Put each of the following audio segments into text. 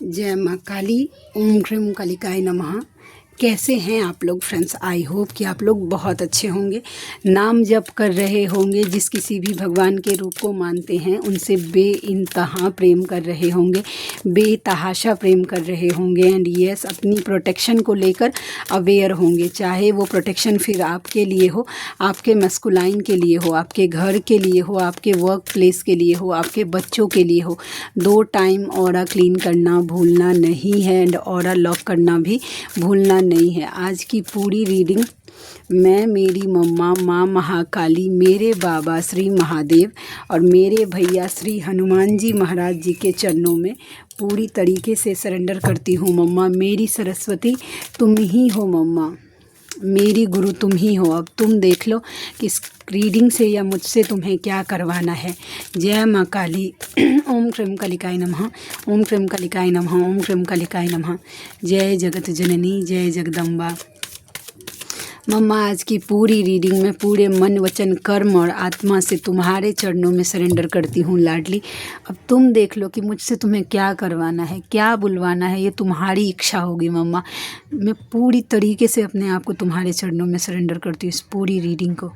जय माँ काली। ओम ह्रीम कालिकाय नमः। कैसे हैं आप लोग फ्रेंड्स? आई होप कि आप लोग बहुत अच्छे होंगे, नाम जप कर रहे होंगे, जिस किसी भी भगवान के रूप को मानते हैं उनसे बेइंतहा प्रेम कर रहे होंगे, बेतहाशा प्रेम कर रहे होंगे। एंड यस, अपनी प्रोटेक्शन को लेकर अवेयर होंगे, चाहे वो प्रोटेक्शन फिर आपके लिए हो, आपके मस्कुलाइन के लिए हो, आपके घर के लिए हो, आपके वर्क प्लेस के लिए हो, आपके बच्चों के लिए हो। 2 टाइम ऑरा क्लीन करना भूलना नहीं है एंड ऑरा लॉक करना भी भूलना नहीं है। आज की पूरी रीडिंग मैं, मेरी मम्मा माँ महाकाली, मेरे बाबा श्री महादेव और मेरे भैया श्री हनुमान जी महाराज जी के चरणों में पूरी तरीके से सरेंडर करती हूँ। मम्मा मेरी सरस्वती तुम ही हो, मम्मा मेरी गुरु तुम ही हो। अब तुम देख लो कि इस रीडिंग से या मुझसे तुम्हें क्या करवाना है। जय माँ काली। ओम ह्रीम कालिकाय नमः। ओम ह्रीम कालिकाय नमः। ओम ह्रीम कालिकाय नमः। जय जगत जननी, जय जगदम्बा। मम्मा आज की पूरी रीडिंग में पूरे मन वचन कर्म और आत्मा से तुम्हारे चरणों में सरेंडर करती हूँ लाडली। अब तुम देख लो कि मुझसे तुम्हें क्या करवाना है, क्या बुलवाना है, ये तुम्हारी इच्छा होगी मम्मा। मैं पूरी तरीके से अपने आप को तुम्हारे चरणों में सरेंडर करती हूँ इस पूरी रीडिंग को।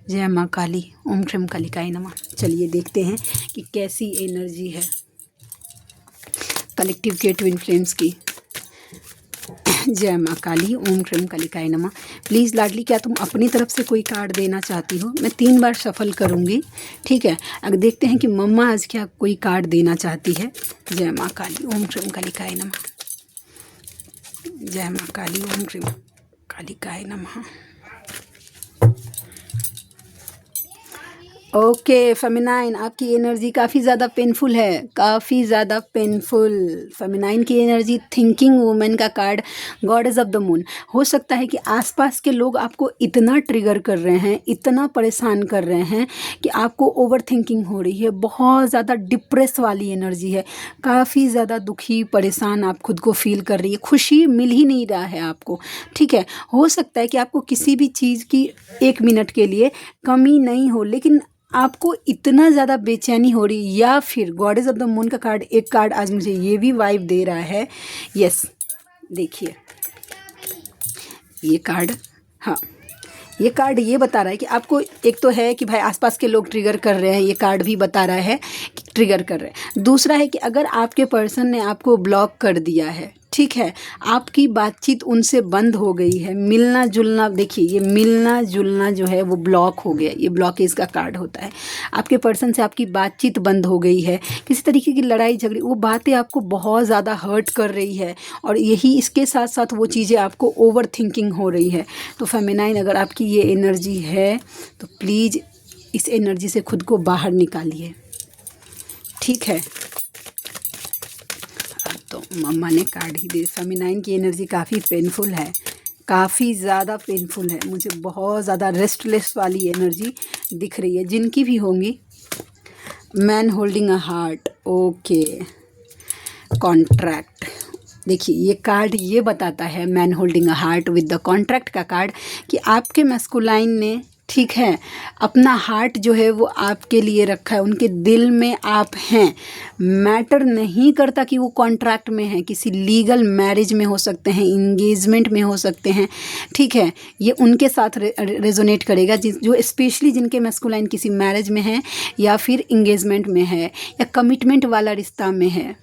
जय माँ काली। ओम ह्रीम कालिकाय नमः। चलिए देखते हैं कि कैसी एनर्जी है कलेक्टिव के ट्विन फ्लेम्स की। जय माँ काली। ओम ह्रीम कालिकाय नमः। प्लीज़ लाडली, क्या तुम अपनी तरफ से कोई कार्ड देना चाहती हो? मैं 3 बार सफल करूँगी, ठीक है? अगर देखते हैं कि मम्मा आज क्या कोई कार्ड देना चाहती है। जय माँ काली। ओम ह्रीम कालिकाय नमः। जय माँ काली। ओम ह्रीम कालिकाय नमः। ओके फेमिनाइन, आपकी एनर्जी काफ़ी ज़्यादा पेनफुल है, काफ़ी ज़्यादा पेनफुल। फेमिनाइन की एनर्जी, थिंकिंग वुमेन का card, goddess of the moon. हो सकता है कि आसपास के लोग आपको इतना ट्रिगर कर रहे हैं, इतना परेशान कर रहे हैं कि आपको ओवर थिंकिंग हो रही है। बहुत ज़्यादा डिप्रेस वाली एनर्जी है, काफ़ी ज़्यादा दुखी परेशान आप खुद को फील कर रही है, खुशी मिल ही नहीं रहा है आपको, ठीक है? हो सकता है कि आपको किसी भी चीज़ की 1 मिनट के लिए कमी नहीं हो, लेकिन आपको इतना ज़्यादा बेचैनी हो रही। या फिर गॉडेस ऑफ द मून का कार्ड, एक कार्ड आज मुझे ये भी वाइब दे रहा है। यस, देखिए ये कार्ड, हाँ ये कार्ड ये बता रहा है कि आपको, एक तो है कि भाई आसपास के लोग ट्रिगर कर रहे हैं, ये कार्ड भी बता रहा है कि ट्रिगर कर रहे हैं। दूसरा है कि अगर आपके पर्सन ने आपको ब्लॉक कर दिया है, ठीक है, आपकी बातचीत उनसे बंद हो गई है, मिलना जुलना, देखिए ये मिलना जुलना जो है वो ब्लॉक हो गया, ये ब्लॉकेज का कार्ड होता है। आपके पर्सन से आपकी बातचीत बंद हो गई है, किसी तरीके की लड़ाई झगड़ी, वो बातें आपको बहुत ज़्यादा हर्ट कर रही है, और यही इसके साथ साथ वो चीज़ें आपको ओवर थिंकिंग हो रही है। तो फेमिनाइन, अगर आपकी ये एनर्जी है तो प्लीज़ इस एनर्जी से खुद को बाहर निकालिए, ठीक है? तो मम्मा ने कार्ड ही दे। फेमिनाइन की एनर्जी काफ़ी पेनफुल है, काफ़ी ज़्यादा पेनफुल है, मुझे बहुत ज़्यादा रेस्टलेस वाली एनर्जी दिख रही है, जिनकी भी होंगी। Man holding a heart, okay. Contract, देखिए ये कार्ड ये बताता है, man holding a heart with the contract का कार्ड, कि आपके मैस्कुलाइन ने, ठीक है, अपना हार्ट जो है वो आपके लिए रखा है, उनके दिल में आप हैं। मैटर नहीं करता कि वो कॉन्ट्रैक्ट में है, किसी लीगल मैरिज में हो सकते हैं, इंगेजमेंट में हो सकते हैं, ठीक है? ये उनके साथ रेजोनेट करेगा जो स्पेशली जिनके मैस्कुलाइन किसी मैरिज में है, या फिर इंगेजमेंट में है, या कमिटमेंट वाला रिश्ता में है,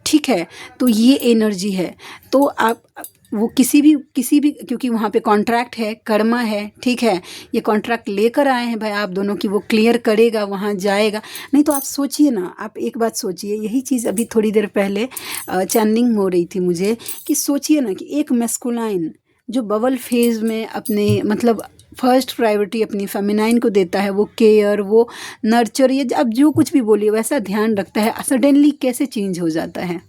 ठीक है? तो ये एनर्जी है। तो आप वो किसी भी, क्योंकि वहाँ पे कॉन्ट्रैक्ट है, कर्मा है, ठीक है? ये कॉन्ट्रैक्ट लेकर आए हैं भाई आप दोनों की, वो क्लियर करेगा, वहाँ जाएगा। नहीं तो आप सोचिए ना, आप एक बात सोचिए, यही चीज़ अभी थोड़ी देर पहले चैनलिंग हो रही थी मुझे, कि सोचिए ना कि एक मैस्कुलाइन जो बबल फेज में अपने, मतलब फर्स्ट प्रायोरिटी अपनी फेमिनाइन को देता है, वो केयर, वो नर्चर, ये अब जो कुछ भी बोलिए वैसा ध्यान रखता है, सडनली कैसे चेंज हो जाता है,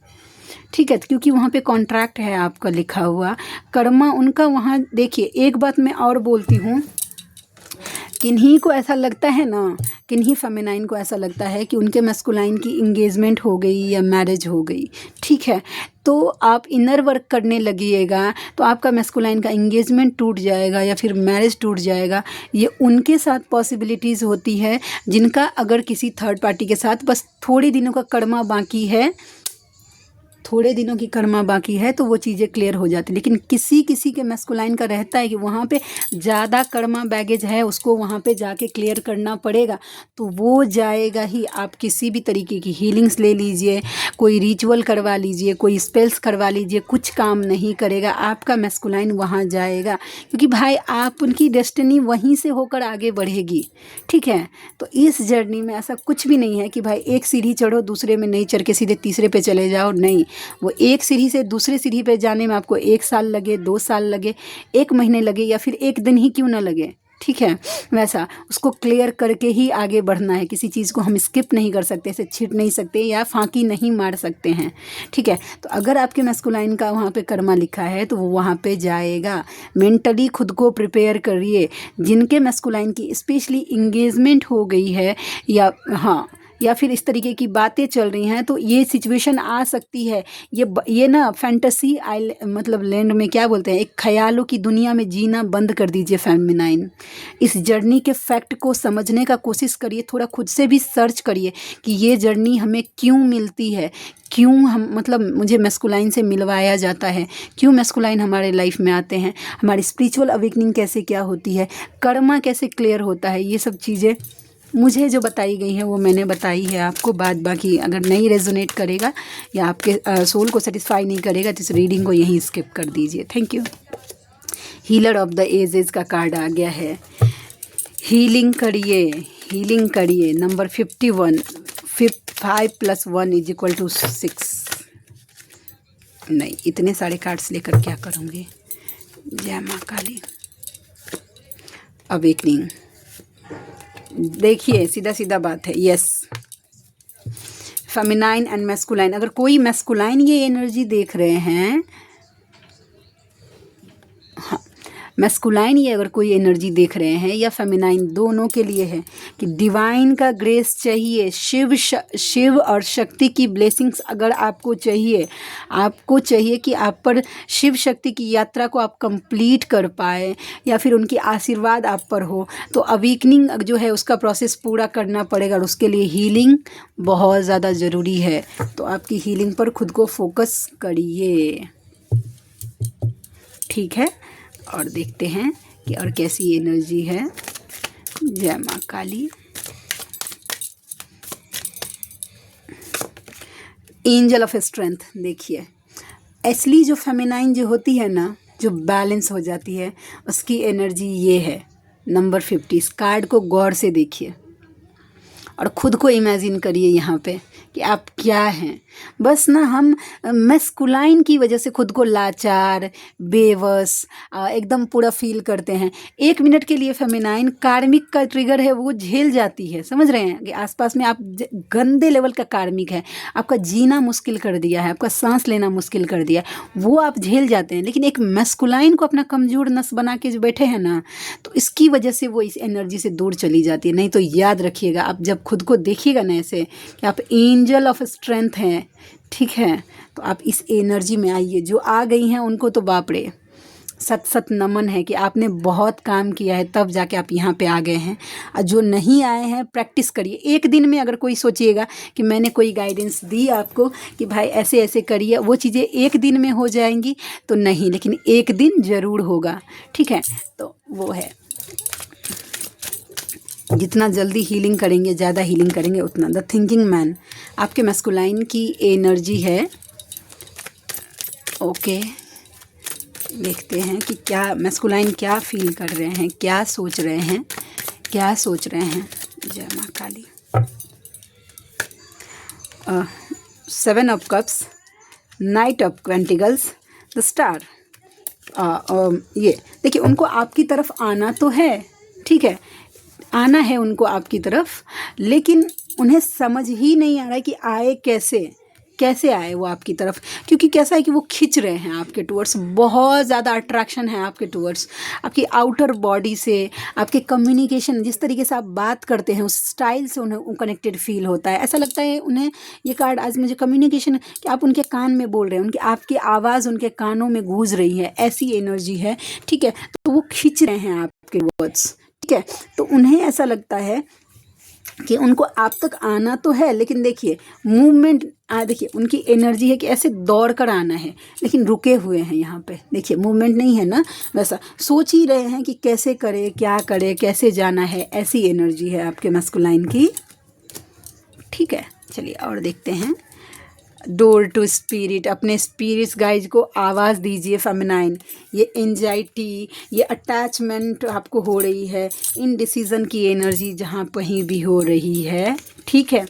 ठीक है? क्योंकि वहाँ पे कॉन्ट्रैक्ट है आपका लिखा हुआ, कर्मा उनका वहाँ। देखिए एक बात मैं और बोलती हूँ, किन्हीं को ऐसा लगता है ना, किन्हीं फेमिनाइन को ऐसा लगता है कि उनके मैस्कुलाइन की इंगेजमेंट हो गई या मैरिज हो गई, ठीक है? तो आप इनर वर्क करने लगिएगा तो आपका मैस्कुलाइन का इंगेजमेंट टूट जाएगा या फिर मैरिज टूट जाएगा। ये उनके साथ पॉसिबिलिटीज़ होती है जिनका अगर किसी थर्ड पार्टी के साथ बस थोड़े दिनों का कर्मा बाकी है, थोड़े दिनों की कर्मा बाकी है तो वो चीज़ें क्लियर हो जाती है। लेकिन किसी किसी के मैस्कुलाइन का रहता है कि वहाँ पे ज़्यादा कर्मा बैगेज है, उसको वहाँ पे जाके क्लियर करना पड़ेगा, तो वो जाएगा ही। आप किसी भी तरीके की हीलिंग्स ले लीजिए, कोई रिचुअल करवा लीजिए, कोई स्पेल्स करवा लीजिए, कुछ काम नहीं करेगा, आपका मैस्कुलाइन वहाँ जाएगा। क्योंकि भाई आप उनकी डेस्टिनी वहीं से होकर आगे बढ़ेगी, ठीक है। तो इस जर्नी में ऐसा कुछ भी नहीं है कि भाई एक सीढ़ी चढ़ो दूसरे में नहीं चढ़ के सीधे तीसरे पे चले जाओ, नहीं। वो एक सीढ़ी से दूसरे सीढ़ी पे जाने में आपको 1 साल लगे, 2 साल लगे, 1 महीने लगे या फिर 1 दिन ही क्यों ना लगे, ठीक है। वैसा उसको क्लियर करके ही आगे बढ़ना है। किसी चीज़ को हम स्किप नहीं कर सकते, ऐसे छिट नहीं सकते या फांकी नहीं मार सकते हैं, ठीक है। तो अगर आपके मैस्कुलाइन का वहाँ पे कर्मा लिखा है तो वो वहाँ पे जाएगा। मेंटली खुद को प्रिपेयर करिए। जिनके मैस्कुलाइन की स्पेशली इंगेजमेंट हो गई है या फिर इस तरीके की बातें चल रही हैं, तो ये सिचुएशन आ सकती है। ये ना फैंटेसी मतलब लैंड में क्या बोलते हैं, एक ख्यालों की दुनिया में जीना बंद कर दीजिए फेमिनाइन। इस जर्नी के फैक्ट को समझने का कोशिश करिए, थोड़ा खुद से भी सर्च करिए कि ये जर्नी हमें क्यों मिलती है, क्यों हम मतलब मुझे मैस्कुलाइन से मिलवाया जाता है, क्यों मैस्कुलाइन हमारे लाइफ में आते हैं, हमारी स्पिरिचुअल अवेकनिंग कैसे क्या होती है, कर्मा कैसे क्लियर होता है। ये सब चीज़ें मुझे जो बताई गई हैं वो मैंने बताई है आपको। बाद बाकी अगर नहीं रेजोनेट करेगा या आपके सोल को सेटिस्फाई नहीं करेगा तो इस रीडिंग को यहीं स्किप कर दीजिए। Thank you. Healer of the ages का कार्ड आ गया है। हीलिंग करिए, हीलिंग करिए। नंबर 51, 5 + 1 = 6। नहीं, इतने सारे कार्ड्स लेकर क्या करूँगी। जय माँ काली। अवेकनिंग, देखिए सीधा सीधा बात है। Yes, feminine and masculine. अगर कोई मैस्कुलाइन ये एनर्जी देख रहे हैं, हाँ, मैस्कुलाइन ये अगर कोई एनर्जी देख रहे हैं या फेमिनाइन, दोनों के लिए है कि डिवाइन का ग्रेस चाहिए। शिव और शक्ति की ब्लेसिंग्स अगर आपको चाहिए कि आप पर शिव शक्ति की यात्रा को आप कंप्लीट कर पाए या फिर उनकी आशीर्वाद आप पर हो, तो अवेकनिंग जो है उसका प्रोसेस पूरा करना पड़ेगा और उसके लिए हीलिंग बहुत ज़्यादा ज़रूरी है। तो आपकी हीलिंग पर खुद को फोकस करिए, ठीक है। और देखते हैं कि और कैसी एनर्जी है। जय माँ काली। एंजल ऑफ स्ट्रेंथ, देखिए असली जो फेमिनाइन जो होती है ना, जो बैलेंस हो जाती है, उसकी एनर्जी ये है। नंबर 50। इस कार्ड को गौर से देखिए और ख़ुद को इमेजिन करिए यहाँ पे कि आप क्या हैं। बस ना हम मैस्कुलाइन की वजह से खुद को लाचार, बेबस एकदम पूरा फील करते हैं। 1 मिनट के लिए फेमिनाइन कार्मिक का ट्रिगर है, वो झेल जाती है। समझ रहे हैं कि आसपास में आप गंदे लेवल का कार्मिक है, आपका जीना मुश्किल कर दिया है, आपका सांस लेना मुश्किल कर दिया है, वो आप झेल जाते हैं। लेकिन एक मैस्कुलाइन को अपना कमज़ोर नस बना के जो बैठे हैं ना, तो इसकी वजह से वो इस एनर्जी से दूर चली जाती है। नहीं तो याद रखिएगा, आप जब खुद को देखिएगा ना ऐसे कि आप एंजल ऑफ स्ट्रेंथ हैं, ठीक है, तो आप इस एनर्जी में आइए। जो आ गई हैं उनको तो बाप रे, सत नमन है कि आपने बहुत काम किया है, तब जाके आप यहाँ पे आ गए हैं। और जो नहीं आए हैं, प्रैक्टिस करिए। 1 दिन में अगर कोई सोचिएगा कि मैंने कोई गाइडेंस दी आपको कि भाई ऐसे ऐसे करिए, वो चीज़ें 1 दिन में हो जाएंगी तो नहीं, लेकिन 1 दिन ज़रूर होगा, ठीक है। तो वो है, जितना जल्दी हीलिंग करेंगे, ज़्यादा हीलिंग करेंगे उतना। द थिंकिंग मैन, आपके मैस्कुलाइन की एनर्जी है। ओके, देखते हैं कि क्या मैस्कुलाइन क्या फील कर रहे हैं, क्या सोच रहे हैं, क्या सोच रहे हैं। जय माँ काली। 7 of cups, night of pentacles, the star. ये देखिए, उनको आपकी तरफ आना तो है, ठीक है, आना है उनको आपकी तरफ, लेकिन उन्हें समझ ही नहीं आ रहा है कि आए कैसे आए वो आपकी तरफ। क्योंकि कैसा है कि वो खींच रहे हैं आपके टूवर्ड्स, बहुत ज़्यादा अट्रैक्शन है आपके टूवर्ड्स, आपकी आउटर बॉडी से, आपके कम्युनिकेशन, जिस तरीके से आप बात करते हैं उस स्टाइल से उन्हें कनेक्टेड फील होता है। ऐसा लगता है उन्हें, ये कार्ड आज मुझे कम्युनिकेशन, कि आप उनके कान में बोल रहे हैं, आपकी आवाज़ उनके कानों में गूंज रही है, ऐसी एनर्जी है, ठीक है। तो वो खींच रहे हैं आपके वर्ड्स, ठीक है। तो उन्हें ऐसा लगता है कि उनको आप तक आना तो है, लेकिन देखिए मूवमेंट देखिए उनकी एनर्जी है कि ऐसे दौड़ कर आना है, लेकिन रुके हुए हैं यहाँ पे। देखिए मूवमेंट नहीं है ना, वैसा सोच ही रहे हैं कि कैसे करे, क्या करे, कैसे जाना है, ऐसी एनर्जी है आपके मस्कुलाइन की। ठीक है, चलिए और देखते हैं। डोर टू स्पिरिट, अपने स्पिरिट्स गाइड को आवाज़ दीजिए फेमिनाइन। ये एंजाइटी, ये अटैचमेंट आपको हो रही है, इनडिसीजन की एनर्जी जहाँ कहीं भी हो रही है। ठीक है,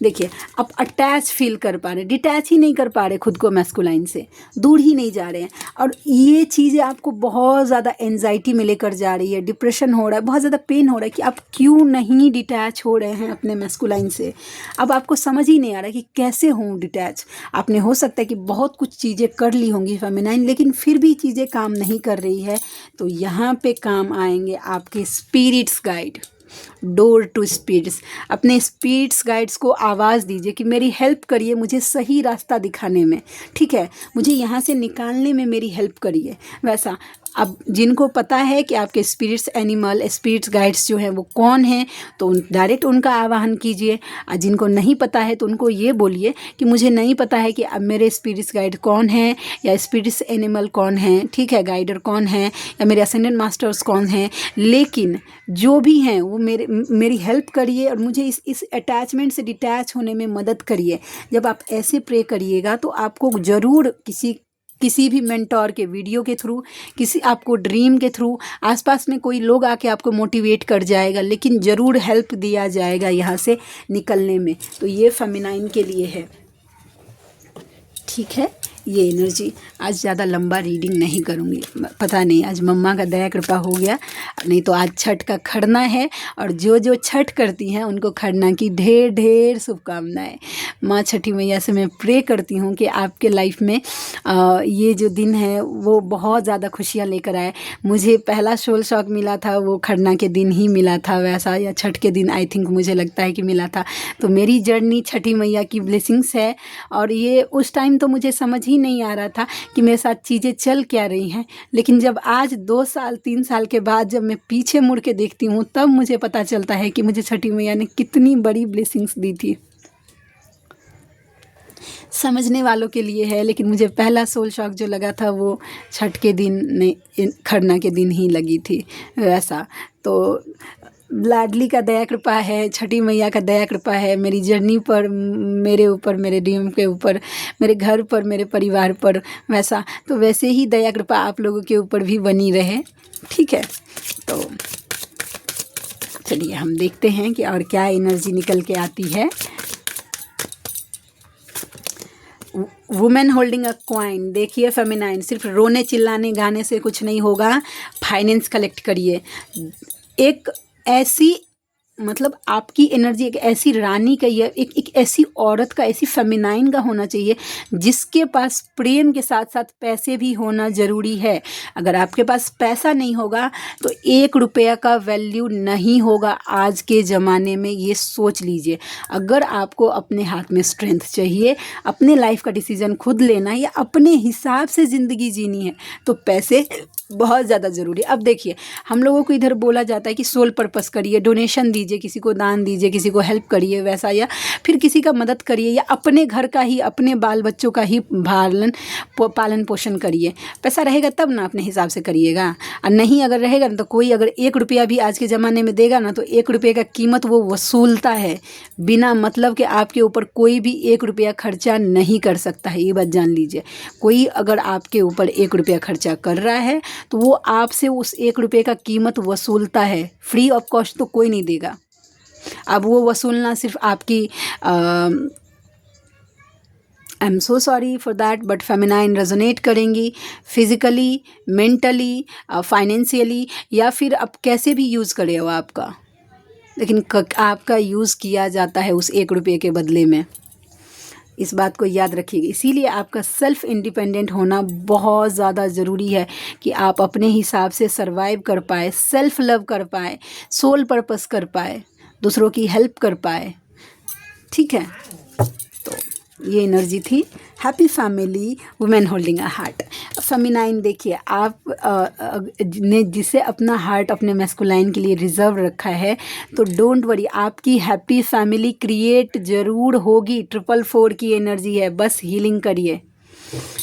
देखिए आप अटैच फील कर पा रहे, डिटैच ही नहीं कर पा रहे खुद को मैस्कुलाइन से, दूर ही नहीं जा रहे हैं। और ये चीज़ें आपको बहुत ज़्यादा एंजाइटी में लेकर जा रही है, डिप्रेशन हो रहा है, बहुत ज़्यादा पेन हो रहा है कि आप क्यों नहीं डिटैच हो रहे हैं अपने मैस्कुलाइन से। अब आपको समझ ही नहीं आ रहा कि कैसे हों डिटैच। आपने हो सकता है कि बहुत कुछ चीज़ें कर ली होंगी फेमिनाइन, लेकिन फिर भी चीज़ें काम नहीं कर रही है। तो यहाँ पे काम आएंगे आपके spirits guide. Door to spirits, अपने स्पिरिट्स गाइड्स को आवाज़ दीजिए कि मेरी हेल्प करिए, मुझे सही रास्ता दिखाने में। ठीक है, मुझे यहाँ से निकालने में मेरी हेल्प करिए। वैसा अब जिनको पता है कि आपके स्पिरिट्स एनिमल, स्पिरिट्स गाइड्स जो हैं वो कौन हैं, तो डायरेक्ट उनका आवाहन कीजिए। और जिनको नहीं पता है तो उनको ये बोलिए कि मुझे नहीं पता है कि अब मेरे स्पिरिट्स गाइड कौन हैं, या स्पिरिट्स एनिमल कौन हैं, ठीक है, गाइडर कौन है, या मेरे असेंडेंट मास्टर्स कौन हैं, लेकिन जो भी हैं वो मेरी हेल्प करिए और मुझे इस अटैचमेंट से डिटैच होने में मदद करिए। जब आप ऐसे प्रे करिएगा तो आपको ज़रूर किसी भी मेंटोर के वीडियो के थ्रू, किसी आपको ड्रीम के थ्रू, आसपास में कोई लोग आके आपको मोटिवेट कर जाएगा, लेकिन ज़रूर हेल्प दिया जाएगा यहाँ से निकलने में। तो ये फेमिनाइन के लिए है। ठीक है, ये एनर्जी आज ज़्यादा लंबा रीडिंग नहीं करूँगी, पता नहीं आज मम्मा का दया कृपा हो गया, नहीं तो आज छठ का खरना है। और जो जो छठ करती हैं उनको खरना की ढेर ढेर शुभकामनाएं। माँ छठी मैया से मैं प्रे करती हूँ कि आपके लाइफ में ये जो दिन है वो बहुत ज़्यादा खुशियाँ लेकर आए। मुझे पहला सोल शॉक मिला था वो खरना के दिन ही मिला था, वैसा या छठ के दिन आई थिंक मुझे लगता है कि मिला था। तो मेरी जर्नी छठी मैया की ब्लेसिंग्स है। और ये उस टाइम तो मुझे समझ ही नहीं आ रहा था कि मेरे साथ चीज़ें चल क्या रही हैं, लेकिन जब आज 2 साल 3 साल के बाद जब मैं पीछे मुड़ के देखती हूँ तब मुझे पता चलता है कि मुझे छठी मैया ने कितनी बड़ी ब्लेसिंग्स दी थी। समझने वालों के लिए है, लेकिन मुझे पहला सोल शॉक जो लगा था वो छठ के दिन नहीं, खरना के दिन ही लगी थी। वैसा तो लाडली का दया कृपा है, छठी मैया का दया कृपा है मेरी जर्नी पर, मेरे ऊपर, मेरे ड्रीम के ऊपर, मेरे घर पर, मेरे परिवार पर। वैसा तो वैसे ही दया कृपा आप लोगों के ऊपर भी बनी रहे। ठीक है, तो चलिए हम देखते हैं कि और क्या एनर्जी निकल के आती है। वुमेन होल्डिंग अ क्वाइन, देखिए फेमिनाइन, सिर्फ रोने चिल्लाने गाने से कुछ नहीं होगा। फाइनेंस कलेक्ट करिए। एक ऐसी मतलब आपकी एनर्जी एक ऐसी रानी का, या एक ऐसी औरत का, ऐसी फेमिनाइन का होना चाहिए जिसके पास प्रेम के साथ साथ पैसे भी होना ज़रूरी है। अगर आपके पास पैसा नहीं होगा तो 1 रुपया का वैल्यू नहीं होगा आज के ज़माने में, ये सोच लीजिए। अगर आपको अपने हाथ में स्ट्रेंथ चाहिए, अपने लाइफ का डिसीज़न खुद लेना है या अपने हिसाब से ज़िंदगी जीनी है, तो पैसे बहुत ज़्यादा ज़रूरी है। अब देखिए हम लोगों को इधर बोला जाता है कि सोल पर्पस करिए, डोनेशन दीजिए, किसी को दान दीजिए, किसी को हेल्प करिए, वैसा, या फिर किसी का मदद करिए, या अपने घर का ही, अपने बाल बच्चों का ही पालन पोषण करिए। पैसा रहेगा तब ना अपने हिसाब से करिएगा, और नहीं अगर रहेगा ना तो कोई अगर 1 रुपया भी आज के ज़माने में देगा ना तो 1 रुपये का कीमत वो वसूलता है। बिना मतलब कि आपके ऊपर कोई भी 1 रुपया खर्चा नहीं कर सकता है, ये बात जान लीजिए। कोई अगर आपके ऊपर 1 रुपया खर्चा कर रहा है तो वो आपसे उस 1 रुपये का कीमत वसूलता है। फ्री ऑफ कॉस्ट तो कोई नहीं देगा। अब वो वसूलना सिर्फ आपकी I am so sorry for that, but feminine resonate करेंगी फिज़िकली, मेंटली, फाइनेंशियली, या फिर आप कैसे भी यूज़ करें वो आपका, लेकिन आपका यूज़ किया जाता है उस 1 रुपये के बदले में। इस बात को याद रखिएगा। इसीलिए आपका सेल्फ इंडिपेंडेंट होना बहुत ज़्यादा ज़रूरी है कि आप अपने हिसाब से सरवाइव कर पाए, सेल्फ लव कर पाए, सोल पर्पस कर पाए, दूसरों की हेल्प कर पाए। ठीक है, तो ये एनर्जी थी। Happy family women holding a heart. Feminine देखिए, आप ने जिसे अपना हार्ट अपने मैस्कुलाइन के लिए रिजर्व रखा है, तो डोंट वरी, आपकी हैप्पी फैमिली क्रिएट ज़रूर होगी। 444 की एनर्जी है, बस हीलिंग करिए।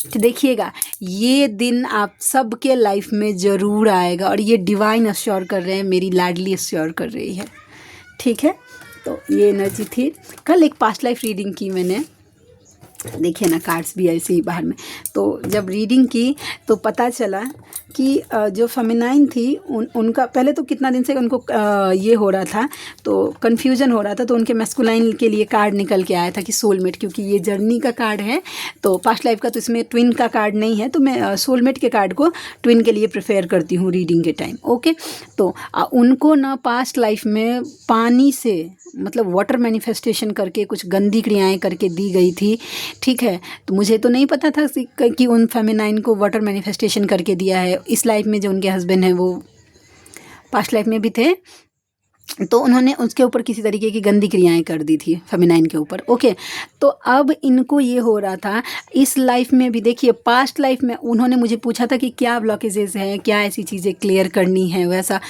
तो देखिएगा, ये दिन आप सबके लाइफ में ज़रूर आएगा, और ये डिवाइन अश्योर कर रहे हैं, मेरी लाडली अश्योर कर रही है। ठीक है, तो ये एनर्जी थी। कल एक पास्ट लाइफ रीडिंग की मैंने, देखिए ना, कार्ड्स भी ऐसे ही बाहर में। तो जब रीडिंग की तो पता चला कि जो फेमिनाइन थी उनका पहले तो कितना दिन से उनको ये हो रहा था, तो कन्फ्यूजन हो रहा था। तो उनके मैस्कुलाइन के लिए कार्ड निकल के आया था कि सोलमेट, क्योंकि ये जर्नी का कार्ड है, तो पास्ट लाइफ का तो इसमें ट्विन का कार्ड नहीं है, तो मैं सोलमेट के कार्ड को ट्विन के लिए प्रेफर करती हूँ रीडिंग के टाइम। ओके, तो उनको ना पास्ट लाइफ में पानी से, मतलब वाटर मैनिफेस्टेशन करके कुछ गंदी क्रियाएं करके दी गई थी। ठीक है, तो मुझे तो नहीं पता था कि उन फेमिनाइन को वाटर मैनिफेस्टेशन करके दिया है। इस लाइफ में जो उनके हस्बैंड हैं वो पास्ट लाइफ में भी थे, तो उन्होंने उसके ऊपर किसी तरीके की गंदी क्रियाएं कर दी थी फेमिनाइन के ऊपर। ओके, तो अब इनको ये हो रहा था इस लाइफ में भी। देखिए, पास्ट लाइफ में उन्होंने मुझे पूछा था कि क्या ब्लॉकेजेस हैं, क्या ऐसी चीज़ें क्लियर करनी है। वैसा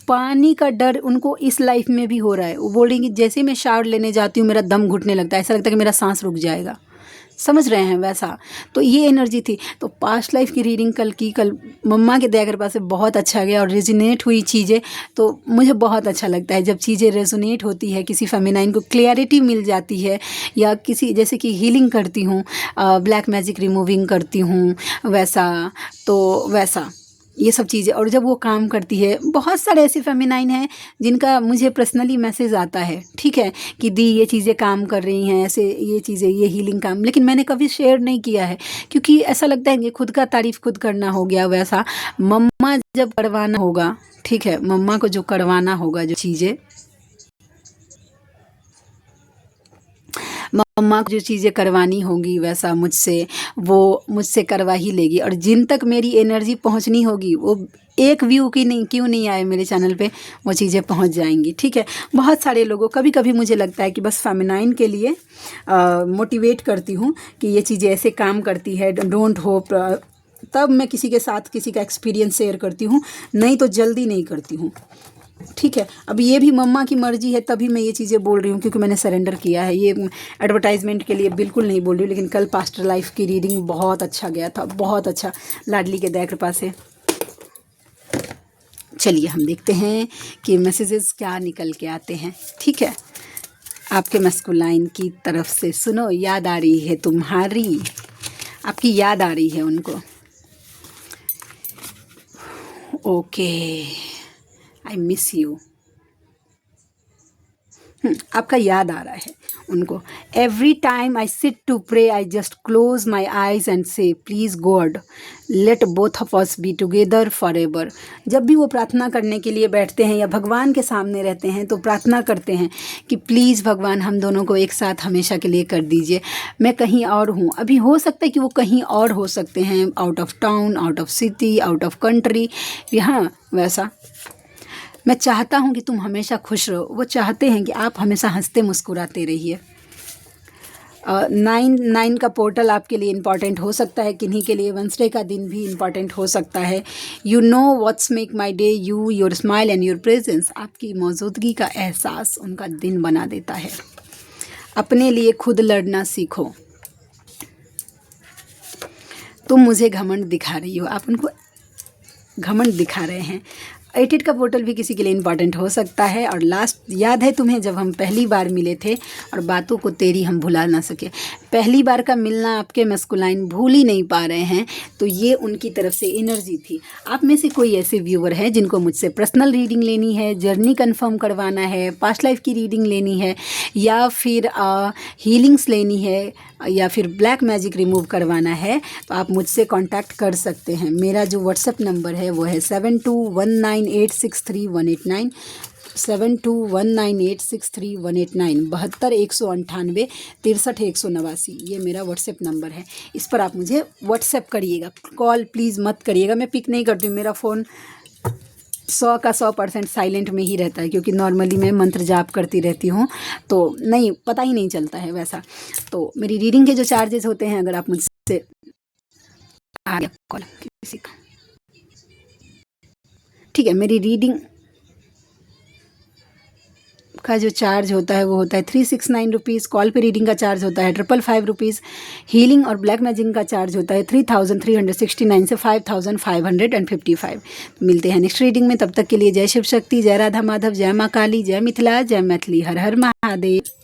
पानी का डर उनको इस लाइफ में भी हो रहा है। वो बोल रही कि जैसे मैं शावर लेने जाती हूँ मेरा दम घुटने लगता है, ऐसा लगता है कि मेरा सांस रुक जाएगा। समझ रहे हैं वैसा, तो ये एनर्जी थी। तो पास्ट लाइफ की रीडिंग कल मम्मा के दया कृपा से बहुत अच्छा गया, और रेजोनेट हुई चीज़ें। तो मुझे बहुत अच्छा लगता है जब चीज़ें रेजोनेट होती है, किसी फेमिनाइन को क्लैरिटी मिल जाती है, या किसी जैसे कि हीलिंग करती हूँ, ब्लैक मैजिक रिमूविंग करती हूँ, वैसा ये सब चीज़ें। और जब वो काम करती है, बहुत सारे ऐसे फेमिनाइन हैं जिनका मुझे पर्सनली मैसेज आता है, ठीक है, कि दी ये चीज़ें काम कर रही हैं, ऐसे ये चीज़ें, ये हीलिंग काम, लेकिन मैंने कभी शेयर नहीं किया है, क्योंकि ऐसा लगता है कि खुद का तारीफ खुद करना हो गया। वैसा मम्मा जब करवाना होगा, ठीक है, मम्मा को जो करवाना होगा, जो चीज़ें मम्मा को जो चीज़ें करवानी होंगी, वैसा मुझसे करवा ही लेगी। और जिन तक मेरी एनर्जी पहुंचनी होगी, वो एक व्यू की नहीं, क्यों नहीं आए मेरे चैनल पे, वो चीज़ें पहुंच जाएंगी। ठीक है, बहुत सारे लोगों, कभी कभी मुझे लगता है कि बस फेमिनाइन के लिए मोटिवेट करती हूँ कि ये चीज़ें ऐसे काम करती है, डोंट होप, तब मैं किसी के साथ किसी का एक्सपीरियंस शेयर करती हूँ, नहीं तो जल्दी नहीं करती हूँ। ठीक है, अब ये भी मम्मा की मर्जी है, तभी मैं ये चीज़ें बोल रही हूँ, क्योंकि मैंने सरेंडर किया है। ये एडवर्टाइजमेंट के लिए बिल्कुल नहीं बोल रही हूँ। लेकिन कल पास्टर लाइफ की रीडिंग बहुत अच्छा गया था, बहुत अच्छा, लाडली के दया कृपा से। चलिए हम देखते हैं कि मैसेजेस क्या निकल के आते हैं। ठीक है, आपके मैस्कुलाइन की तरफ से सुनो, याद आ रही है तुम्हारी, आपकी याद आ रही है उनको। Okay, I miss you. आपका याद आ रहा है उनको। Every time I sit to pray, I just close my eyes and say please God let both of us be together forever. जब भी वो प्रार्थना करने के लिए बैठते हैं या भगवान के सामने रहते हैं, तो प्रार्थना करते हैं कि प्लीज़ भगवान, हम दोनों को एक साथ हमेशा के लिए कर दीजिए। मैं कहीं और हूँ, अभी हो सकता है कि वो कहीं और हो सकते हैं, out of town, out of city, out of country, यहाँ वैसा। मैं चाहता हूँ कि तुम हमेशा खुश रहो। वो चाहते हैं कि आप हमेशा हंसते मुस्कुराते रहिए। 9 का पोर्टल आपके लिए इम्पॉर्टेंट हो सकता है, किन्हीं के लिए वेंसडे का दिन भी इम्पॉर्टेंट हो सकता है। You know what's make my day, you, your smile and your presence. आपकी मौजूदगी का एहसास उनका दिन बना देता है। अपने लिए खुद लड़ना सीखो। तुम मुझे घमंड दिखा रही हो, आप उनको घमंड दिखा रहे हैं। 8 का पोर्टल भी किसी के लिए इम्पॉर्टेंट हो सकता है। और लास्ट, याद है तुम्हें जब हम पहली बार मिले थे और बातों को तेरी हम भुला ना सके। पहली बार का मिलना आपके मैस्कुलाइन भूल ही नहीं पा रहे हैं, तो ये उनकी तरफ से एनर्जी थी। आप में से कोई ऐसे व्यूअर हैं जिनको मुझसे पर्सनल रीडिंग लेनी है, जर्नी कंफर्म करवाना है, पास्ट लाइफ की रीडिंग लेनी है, या फिर हीलिंग्स लेनी है, या फिर ब्लैक मैजिक रिमूव करवाना है, तो आप मुझसे कांटेक्ट कर सकते हैं। मेरा जो व्हाट्सएप नंबर है वो है 7219863189, 7219863189, 72 198 63 189। ये मेरा व्हाट्सएप नंबर है, इस पर आप मुझे व्हाट्सएप करिएगा। कॉल प्लीज़ मत करिएगा, मैं पिक नहीं करती हूँ, मेरा फ़ोन 100 का 100% साइलेंट में ही रहता है, क्योंकि नॉर्मली मैं मंत्र जाप करती रहती हूँ तो नहीं पता ही नहीं चलता है वैसा। तो मेरी रीडिंग के जो चार्जेस होते हैं, अगर आप मुझसे आ गया कॉल किसी का, ठीक है, मेरी रीडिंग का जो चार्ज होता है वो होता है 369 रुपीज़। कॉल पे रीडिंग का चार्ज होता है 555 रुपीज़। हीलिंग और ब्लैक मैजिक का चार्ज होता है 3369 से 5555। मिलते हैं नेक्स्ट रीडिंग में, तब तक के लिए जय शिव शक्ति, जय राधा माधव, जय माँ काली, जय मिथिला, जय मैथिली, हर हर महादेव।